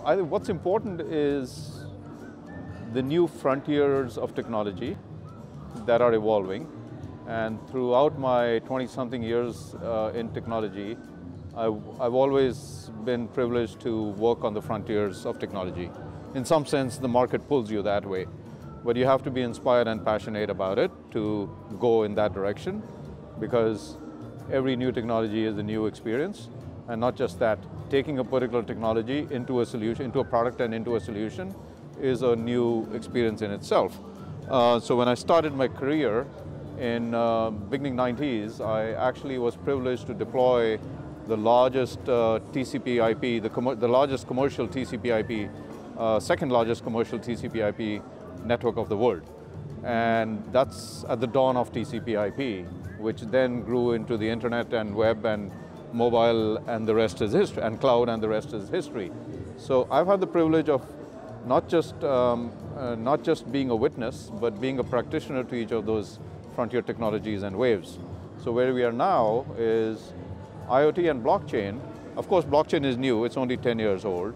I think what's important is the new frontiers of technology that are evolving. And throughout my 20-something years in technology, I've always been privileged to work on the frontiers of technology. In some sense, the market pulls you that way, but you have to be inspired and passionate about it to go in that direction, because every new technology is a new experience. And not just that, taking a particular technology into a solution, into a product and into a solution is a new experience in itself. So when I started my career in beginning 90s, I actually was privileged to deploy the largest TCP/IP, the largest commercial TCP/IP, second largest commercial TCP/IP network of the world. And that's at the dawn of TCP/IP, which then grew into the internet and web and mobile, and the rest is history, and cloud, and the rest is history. So I've had the privilege of not just being a witness, but being a practitioner to each of those frontier technologies and waves. So where we are now is IoT and blockchain. Of course, blockchain is new, it's only 10 years old.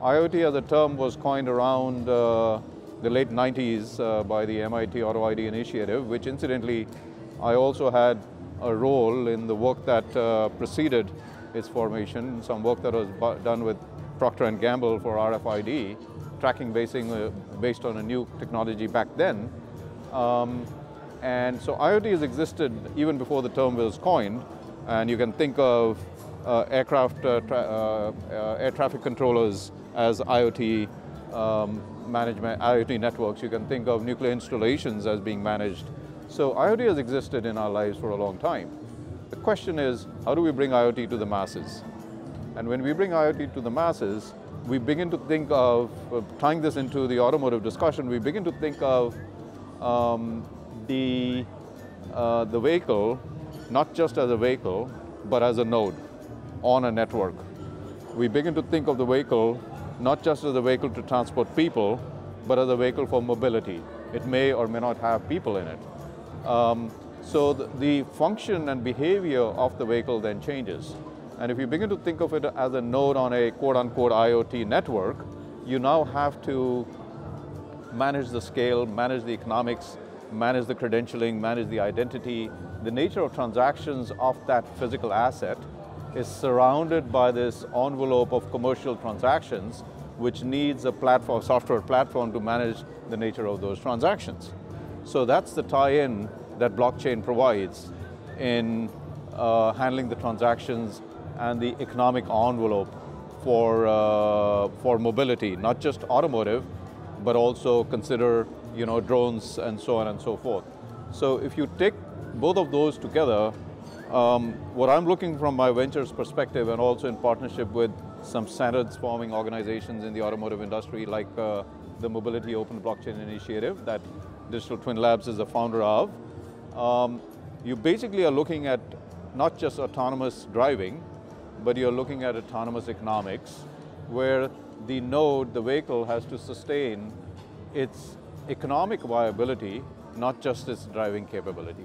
IoT as a term was coined around the late 90s by the MIT Auto ID initiative, which incidentally, I also had a role in the work that preceded its formation, some work that was done with Procter & Gamble for RFID, tracking based on a new technology back then. And so IoT has existed even before the term was coined, and you can think of air traffic controllers as IoT management, IoT networks. You can think of nuclear installations as being managed. So IoT has existed in our lives for a long time. The question is, how do we bring IoT to the masses? And when we bring IoT to the masses, we begin to think of, tying this into the automotive discussion, we begin to think of the vehicle, not just as a vehicle, but as a node on a network. We begin to think of the vehicle not just as a vehicle to transport people, but as a vehicle for mobility. It may or may not have people in it. So the function and behavior of the vehicle then changes. And if you begin to think of it as a node on a quote-unquote IoT network, you now have to manage the scale, manage the economics, manage the credentialing, manage the identity. The nature of transactions of that physical asset is surrounded by this envelope of commercial transactions, which needs a platform, software platform to manage the nature of those transactions. So that's the tie-in that blockchain provides in handling the transactions and the economic envelope for mobility, not just automotive, but also consider drones and so on and so forth. So if you take both of those together, what I'm looking from my ventures perspective, and also in partnership with some standards forming organizations in the automotive industry, like the Mobility Open Blockchain Initiative that Digital Twin Labs is the founder of, you basically are looking at not just autonomous driving, but you're looking at autonomous economics, where the node, the vehicle, has to sustain its economic viability, not just its driving capability.